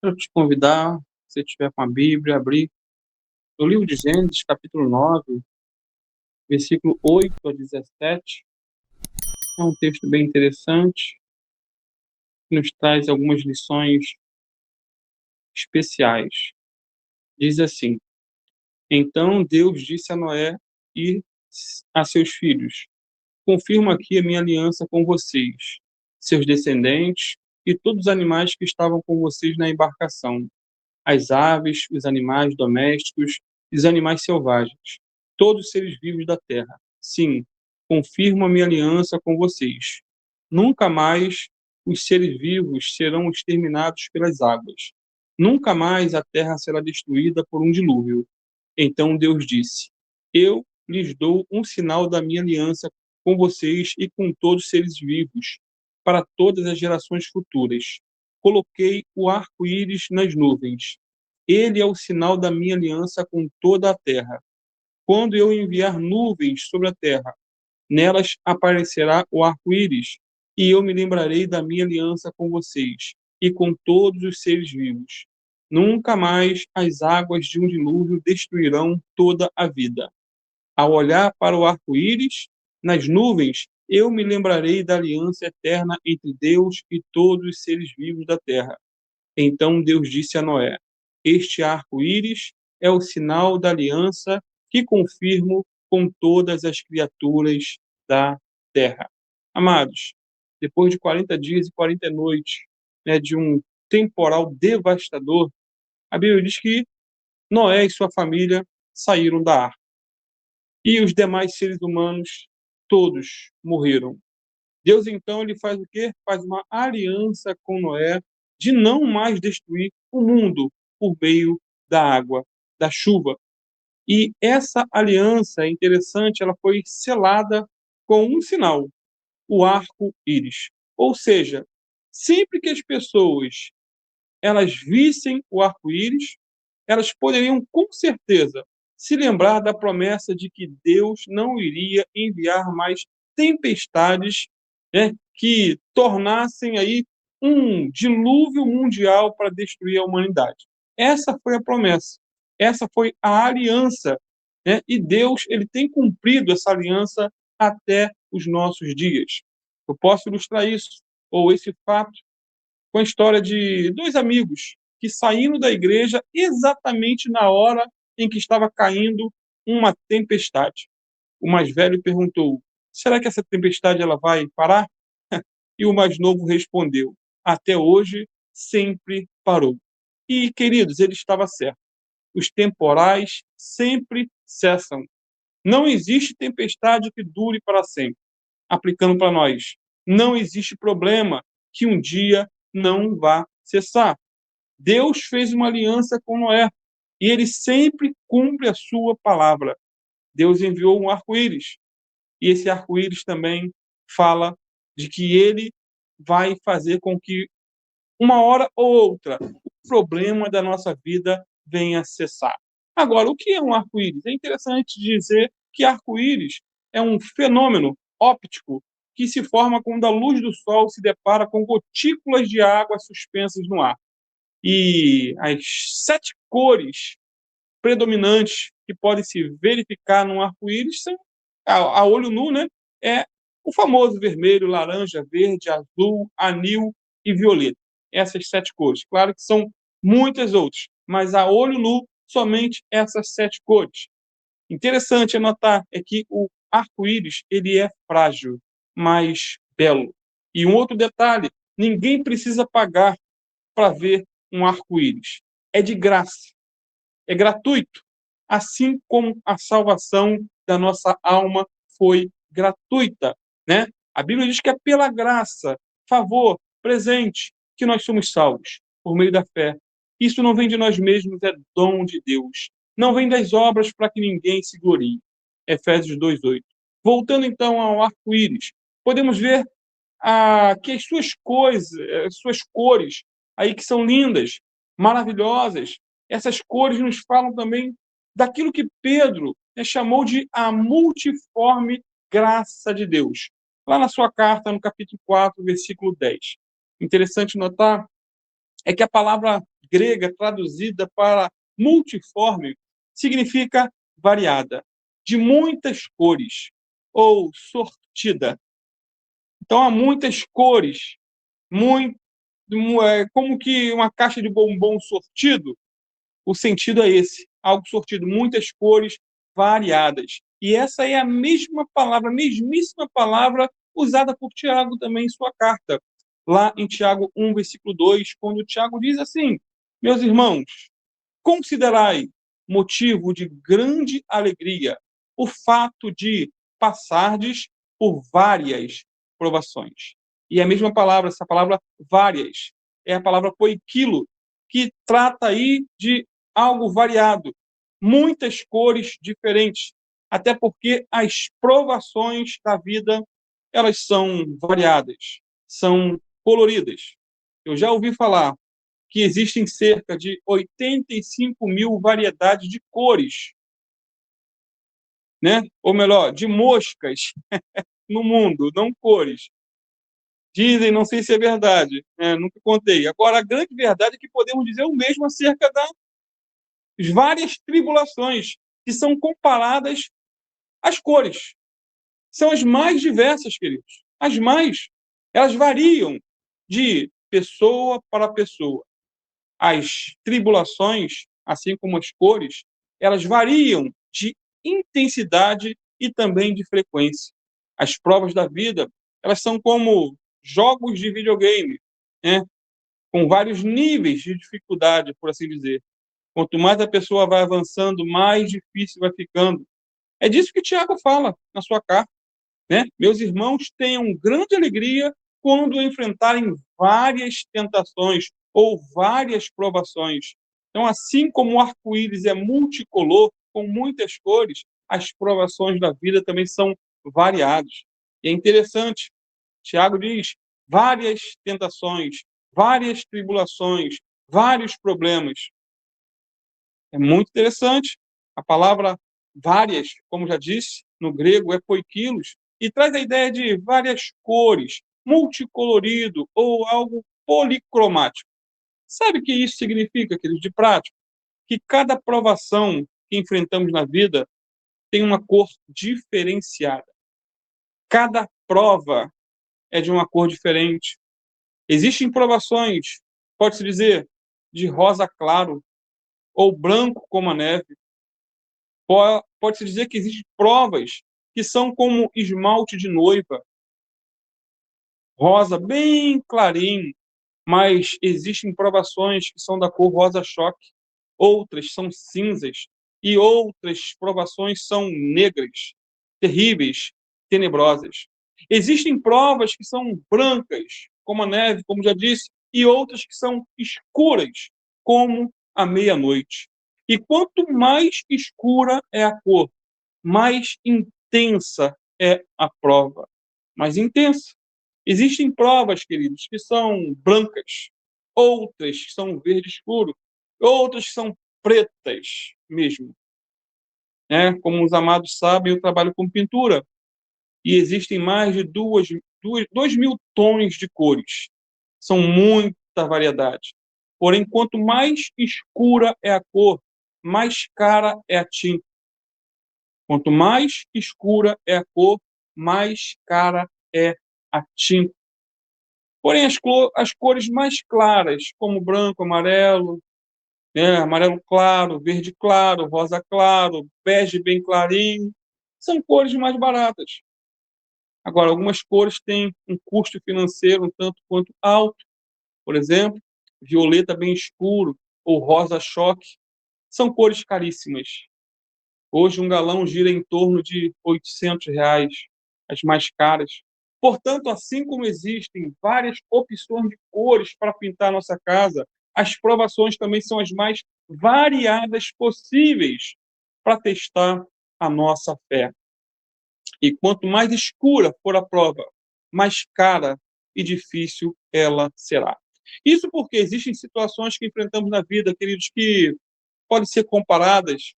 Quero te convidar, se você tiver com a Bíblia, abrir o livro de Gênesis, capítulo 9, versículo 8 a 17. É um texto bem interessante, que nos traz algumas lições especiais. Diz assim: Então Deus disse a Noé e a seus filhos: Confirmo aqui a minha aliança com vocês, seus descendentes e todos os animais que estavam com vocês na embarcação, as aves, os animais domésticos e os animais selvagens, todos os seres vivos da terra. Sim, confirmo a minha aliança com vocês. Nunca mais os seres vivos serão exterminados pelas águas. Nunca mais a terra será destruída por um dilúvio. Então Deus disse: Eu lhes dou um sinal da minha aliança com vocês e com todos os seres vivos, para todas as gerações futuras. Coloquei o arco-íris nas nuvens. Ele é o sinal da minha aliança com toda a terra. Quando eu enviar nuvens sobre a terra, nelas aparecerá o arco-íris, e eu me lembrarei da minha aliança com vocês e com todos os seres vivos. Nunca mais as águas de um dilúvio destruirão toda a vida. Ao olhar para o arco-íris nas nuvens, eu me lembrarei da aliança eterna entre Deus e todos os seres vivos da terra. Então Deus disse a Noé: Este arco-íris é o sinal da aliança que confirmo com todas as criaturas da terra. Amados, depois de 40 dias e 40 noites, de um temporal devastador, a Bíblia diz que Noé e sua família saíram da arca. E os demais seres humanos, todos morreram. Deus, então, ele faz o quê? Faz uma aliança com Noé de não mais destruir o mundo por meio da água, da chuva. E essa aliança, é interessante, ela foi selada com um sinal, o arco-íris. Ou seja, sempre que as pessoas elas vissem o arco-íris, elas poderiam com certeza se lembrar da promessa de que Deus não iria enviar mais tempestades, que tornassem aí um dilúvio mundial para destruir a humanidade. Essa foi a promessa, essa foi a aliança, e Deus ele tem cumprido essa aliança até os nossos dias. Eu posso ilustrar isso, ou esse fato, com a história de dois amigos que saíram da igreja exatamente na hora em que estava caindo uma tempestade. O mais velho perguntou: será que essa tempestade ela vai parar? E o mais novo respondeu: até hoje sempre parou. E, queridos, ele estava certo. Os temporais sempre cessam. Não existe tempestade que dure para sempre. Aplicando para nós, não existe problema que um dia não vá cessar. Deus fez uma aliança com Noé e ele sempre cumpre a sua palavra. Deus enviou um arco-íris e esse arco-íris também fala de que ele vai fazer com que uma hora ou outra o problema da nossa vida venha cessar. Agora, o que é um arco-íris? É interessante dizer que arco-íris é um fenômeno óptico que se forma quando a luz do sol se depara com gotículas de água suspensas no ar. E as 7 cores predominantes que podem se verificar num arco-íris são, a olho nu, é o famoso vermelho, laranja, verde, azul, anil e violeta. Essas 7 cores. Claro que são muitas outras, mas a olho nu, somente essas 7 cores. Interessante anotar é que o arco-íris ele é frágil, mas belo. E um outro detalhe, ninguém precisa pagar para ver um arco-íris. É de graça, é gratuito, assim como a salvação da nossa alma foi gratuita, A Bíblia diz que é pela graça, favor, presente, que nós somos salvos, por meio da fé. Isso não vem de nós mesmos, é dom de Deus. Não vem das obras para que ninguém se glorie. Efésios 2:8. Voltando então ao arco-íris, podemos ver que as suas cores, aí que são lindas, maravilhosas, essas cores nos falam também daquilo que Pedro chamou de a multiforme graça de Deus. Lá na sua carta, no capítulo 4, versículo 10. Interessante notar é que a palavra grega traduzida para multiforme significa variada, de muitas cores, ou sortida. Então, há muitas cores, muito, como que uma caixa de bombom sortido. O sentido é esse, algo sortido, muitas cores variadas. E essa é a mesma palavra, a mesmíssima palavra usada por Tiago também em sua carta, lá em Tiago 1, versículo 2, quando Tiago diz assim: meus irmãos, considerai motivo de grande alegria o fato de passardes por várias provações. E a mesma palavra, essa palavra várias, é a palavra poiquilo, que trata aí de algo variado, muitas cores diferentes, até porque as provações da vida, elas são variadas, são coloridas. Eu já ouvi falar que existem cerca de 85 mil variedades de cores, né? Ou melhor, de moscas no mundo, não cores. Dizem, não sei se é verdade, né? Nunca contei. Agora, a grande verdade é que podemos dizer o mesmo acerca das várias tribulações que são comparadas às cores. São as mais diversas, queridos. As mais. Elas variam de pessoa para pessoa. As tribulações, assim como as cores, elas variam de intensidade e também de frequência. As provas da vida, elas são como jogos de videogame, né? Com vários níveis de dificuldade, por assim dizer. Quanto mais a pessoa vai avançando, mais difícil vai ficando. É disso que Tiago fala na sua carta, né? Meus irmãos, tenham grande alegria quando enfrentarem várias tentações ou várias provações. Então, assim como o arco-íris é multicolor, com muitas cores, as provações da vida também são variadas. E é interessante, Tiago diz, várias tentações, várias tribulações, vários problemas. É muito interessante. A palavra várias, como já disse, no grego é poikilos, e traz a ideia de várias cores, multicolorido ou algo policromático. Sabe o que isso significa, queridos, de prático? Que cada provação que enfrentamos na vida tem uma cor diferenciada. Cada prova é de uma cor diferente. Existem provações, pode-se dizer, de rosa claro ou branco como a neve. Pode-se dizer que existem provas que são como esmalte de noiva, rosa bem clarinho, mas existem provações que são da cor rosa-choque, outras são cinzas, e outras provações são negras, terríveis, tenebrosas. Existem provas que são brancas, como a neve, como já disse, e outras que são escuras, como a meia-noite. E quanto mais escura é a cor, mais intensa é a prova. Mais intensa. Existem provas, queridos, que são brancas, outras que são verde escuro, outras que são pretas mesmo. Né? Como os amados sabem, eu trabalho com pintura e existem mais de 2.000 tons de cores. São muita variedade. Porém, quanto mais escura é a cor, mais cara é a tinta. Quanto mais escura é a cor, mais cara é a tinta. Porém, as cores mais claras, como branco, amarelo, né, amarelo claro, verde claro, rosa claro, bege bem clarinho, são cores mais baratas. Agora, algumas cores têm um custo financeiro um tanto quanto alto, por exemplo, violeta bem escuro ou rosa choque, são cores caríssimas. Hoje, um galão gira em torno de R$ 800, as mais caras. Portanto, assim como existem várias opções de cores para pintar nossa casa, as provações também são as mais variadas possíveis para testar a nossa fé. E quanto mais escura for a prova, mais cara e difícil ela será. Isso porque existem situações que enfrentamos na vida, queridos, que podem ser comparadas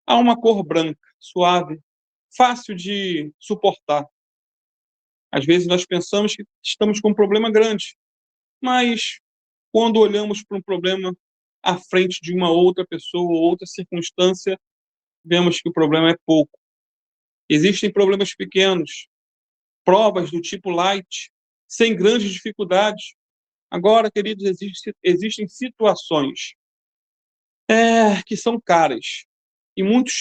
a uma cor branca, suave, fácil de suportar. Às vezes nós pensamos que estamos com um problema grande, mas quando olhamos para um problema à frente de uma outra pessoa ou outra circunstância, vemos que o problema é pouco. Existem problemas pequenos, provas do tipo light, sem grandes dificuldades. Agora, queridos, existem situações que são caras, e muito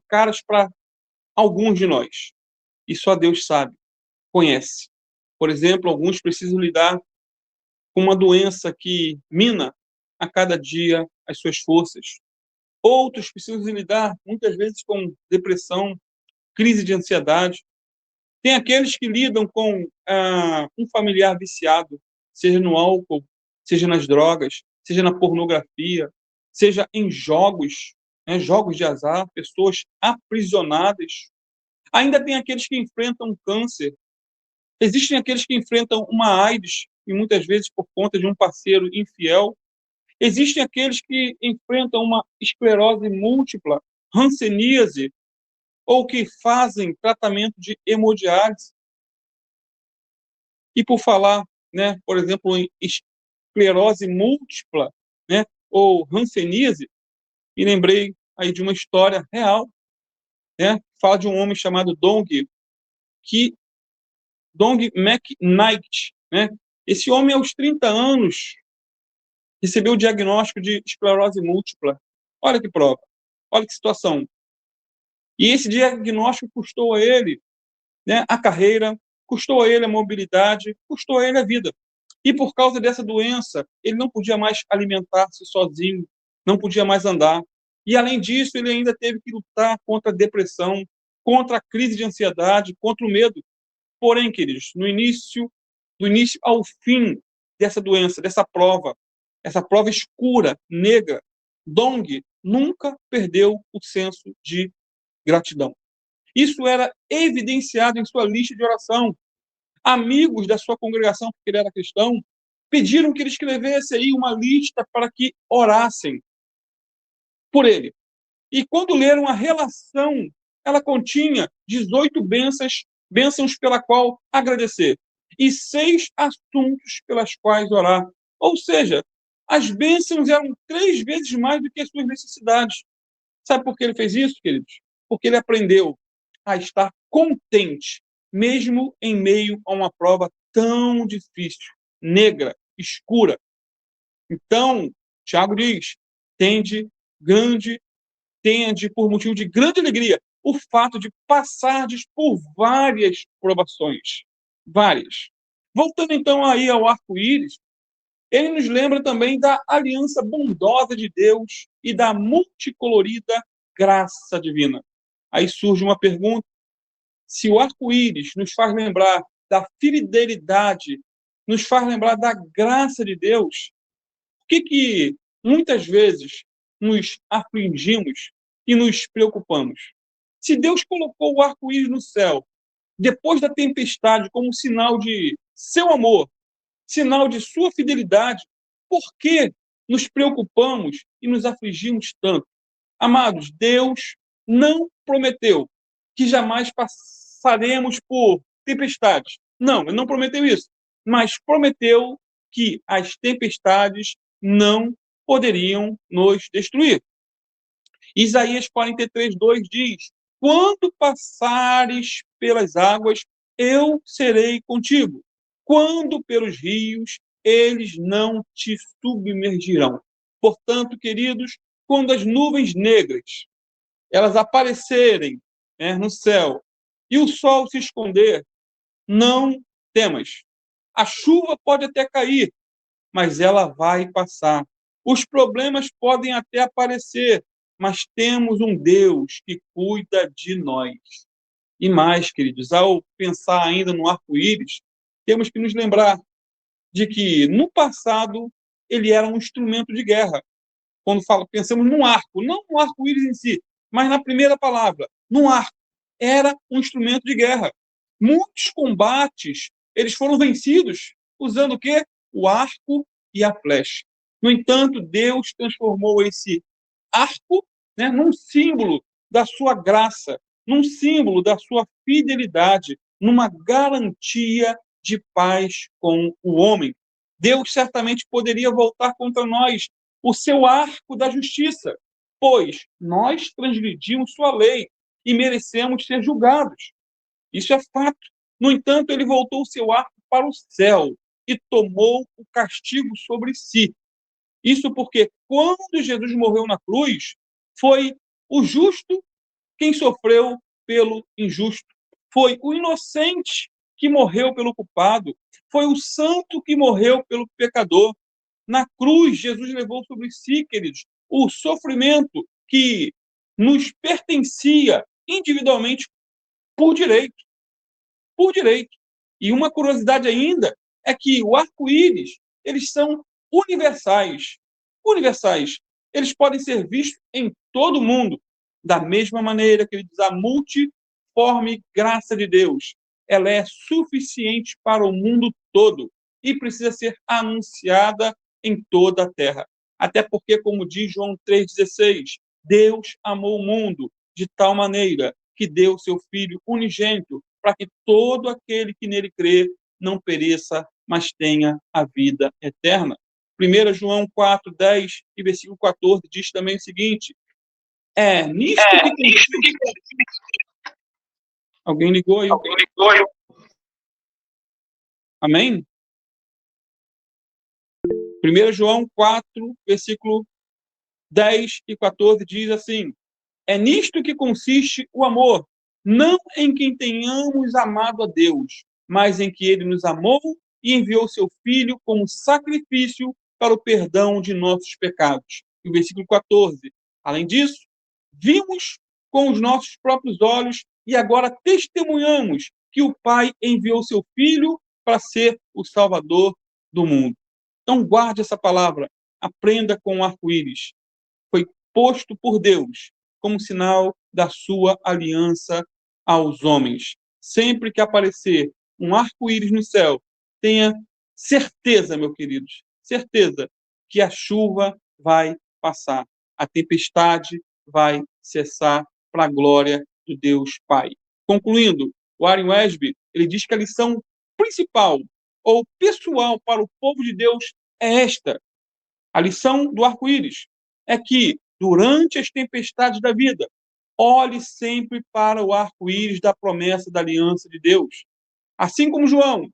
caras para alguns de nós. E só Deus sabe, conhece. Por exemplo, alguns precisam lidar com uma doença que mina a cada dia as suas forças. Outros precisam lidar, muitas vezes, com depressão, crise de ansiedade. Tem aqueles que lidam com um familiar viciado, seja no álcool, seja nas drogas, seja na pornografia, seja em jogos, né, jogos de azar, pessoas aprisionadas. Ainda tem aqueles que enfrentam câncer. Existem aqueles que enfrentam uma AIDS, e muitas vezes por conta de um parceiro infiel. Existem aqueles que enfrentam uma esclerose múltipla, hanseníase, ou que fazem tratamento de hemodiálise. E por falar, né, por exemplo, em esclerose múltipla, né, ou hanseníase, me lembrei aí de uma história real, né, fala de um homem chamado Dong McKnight, né? Esse homem, aos 30 anos, recebeu o diagnóstico de esclerose múltipla. Olha que prova, olha que situação. E esse diagnóstico custou a ele, né, a carreira, custou a ele a mobilidade, custou a ele a vida. E por causa dessa doença, ele não podia mais alimentar-se sozinho, não podia mais andar. E além disso, ele ainda teve que lutar contra a depressão, contra a crise de ansiedade, contra o medo. Porém, queridos, do início ao fim dessa doença, dessa prova, essa prova escura, negra, Dong nunca perdeu o senso de gratidão. Isso era evidenciado em sua lista de oração. Amigos da sua congregação, porque ele era cristão, pediram que ele escrevesse aí uma lista para que orassem por ele. E quando leram a relação, ela continha 18 bênçãos pela qual agradecer e 6 assuntos pelas quais orar. Ou seja, as bênçãos eram 3 vezes mais do que as suas necessidades. Sabe por que ele fez isso, queridos? Porque ele aprendeu a estar contente, mesmo em meio a uma prova tão difícil, negra, escura. Então, Tiago diz, tende por motivo de grande alegria o fato de passardes por várias provações. Várias. Voltando então aí ao arco-íris, ele nos lembra também da aliança bondosa de Deus e da multicolorida graça divina. Aí surge uma pergunta: se o arco-íris nos faz lembrar da fidelidade, nos faz lembrar da graça de Deus, por que muitas vezes nos afligimos e nos preocupamos? Se Deus colocou o arco-íris no céu, depois da tempestade, como sinal de seu amor, sinal de sua fidelidade, por que nos preocupamos e nos afligimos tanto? Amados, Deus não prometeu que jamais passaremos por tempestades. Não, ele não prometeu isso. Mas prometeu que as tempestades não poderiam nos destruir. Isaías 43:2 diz: quando passares pelas águas, eu serei contigo. Quando pelos rios, eles não te submergirão. Portanto, queridos, quando as nuvens negras elas aparecerem, né, no céu e o sol se esconder, não temas. A chuva pode até cair, mas ela vai passar. Os problemas podem até aparecer, mas temos um Deus que cuida de nós. E mais, queridos, ao pensar ainda no arco-íris, temos que nos lembrar de que, no passado, ele era um instrumento de guerra. Quando pensamos num arco, não no arco-íris em si, mas na primeira palavra, num arco, era um instrumento de guerra. Muitos combates, eles foram vencidos usando o quê? O arco e a flecha. No entanto, Deus transformou esse arco, né, num símbolo da sua graça, num símbolo da sua fidelidade, numa garantia de paz com o homem. Deus certamente poderia voltar contra nós o seu arco da justiça, pois nós transgredimos sua lei e merecemos ser julgados. Isso é fato. No entanto, ele voltou o seu arco para o céu e tomou o castigo sobre si. Isso porque quando Jesus morreu na cruz, foi o justo quem sofreu pelo injusto. Foi o inocente que morreu pelo culpado. Foi o santo que morreu pelo pecador. Na cruz, Jesus levou sobre si, queridos, o sofrimento que nos pertencia individualmente por direito. Por direito. E uma curiosidade ainda é que o arco-íris, eles são universais. Universais. Eles podem ser vistos em todo o mundo. Da mesma maneira que ele diz, a multiforme graça de Deus, ela é suficiente para o mundo todo e precisa ser anunciada em toda a terra. Até porque, como diz João 3,16, Deus amou o mundo de tal maneira que deu seu Filho unigênito para que todo aquele que nele crê não pereça, mas tenha a vida eterna. 1 João 4:10 e versículo 14 diz também o seguinte: é nisto que consiste... Alguém ligou aí? Amém? 1 João 4, versículo 10 e 14 diz assim: é nisto que consiste o amor, não em quem tenhamos amado a Deus, mas em que ele nos amou e enviou seu Filho como sacrifício para o perdão de nossos pecados. E o versículo 14. Além disso, vimos com os nossos próprios olhos e agora testemunhamos que o Pai enviou seu Filho para ser o Salvador do mundo. Então guarde essa palavra, aprenda com o arco-íris. Foi posto por Deus como sinal da sua aliança aos homens. Sempre que aparecer um arco-íris no céu, tenha certeza, meus queridos, certeza que a chuva vai passar, a tempestade vai cessar para a glória do Deus Pai. Concluindo, o Warren Wiersbe, ele diz que a lição principal ou pessoal para o povo de Deus é esta: a lição do arco-íris é que, durante as tempestades da vida, olhe sempre para o arco-íris da promessa da aliança de Deus. Assim como João,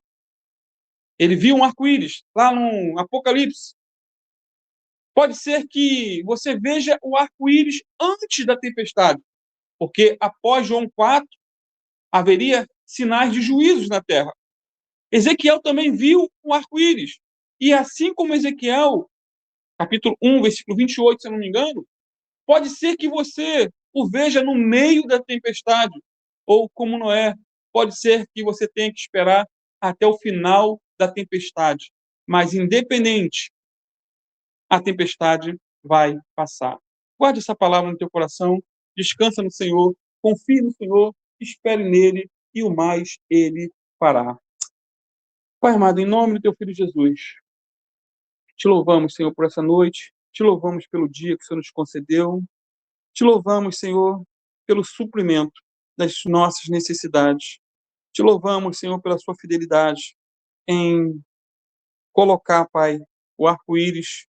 ele viu um arco-íris lá no Apocalipse. Pode ser que você veja o arco-íris antes da tempestade, porque após João 4, haveria sinais de juízos na terra. Ezequiel também viu um arco-íris. E assim como Ezequiel, capítulo 1, versículo 28, se eu não me engano, pode ser que você o veja no meio da tempestade, ou como Noé, pode ser que você tenha que esperar até o final da tempestade. Mas, independente, a tempestade vai passar. Guarde essa palavra no teu coração, descansa no Senhor, confie no Senhor, espere nele e o mais ele fará. Pai amado, em nome do teu Filho Jesus, te louvamos, Senhor, por essa noite, te louvamos pelo dia que o Senhor nos concedeu, te louvamos, Senhor, pelo suprimento das nossas necessidades. Te louvamos, Senhor, pela sua fidelidade em colocar, Pai, o arco-íris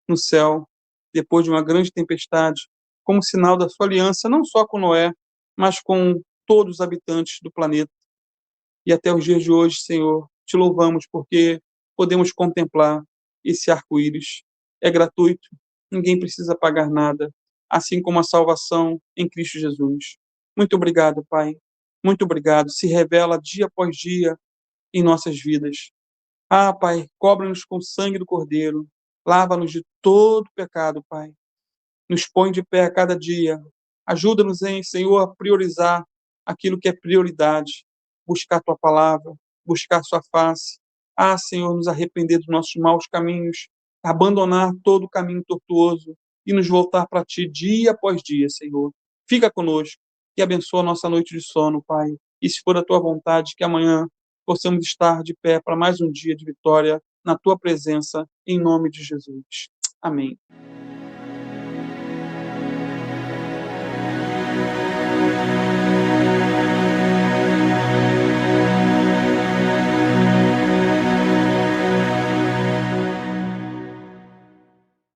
no céu, depois de uma grande tempestade, como sinal da sua aliança, não só com Noé, mas com todos os habitantes do planeta. E até os dias de hoje, Senhor, te louvamos porque podemos contemplar esse arco-íris. É gratuito, ninguém precisa pagar nada, assim como a salvação em Cristo Jesus. Muito obrigado, Pai. Muito obrigado. Se revela dia após dia em nossas vidas. Ah, Pai, cobre-nos com o sangue do Cordeiro. Lava-nos de todo pecado, Pai. Nos põe de pé a cada dia. Ajuda-nos, Senhor, a priorizar aquilo que é prioridade. Buscar a Tua palavra, buscar a Sua face. Ah, Senhor, nos arrepender dos nossos maus caminhos, abandonar todo o caminho tortuoso e nos voltar para Ti dia após dia, Senhor. Fica conosco e abençoa a nossa noite de sono, Pai. E se for a Tua vontade, que amanhã possamos estar de pé para mais um dia de vitória na Tua presença, em nome de Jesus. Amém.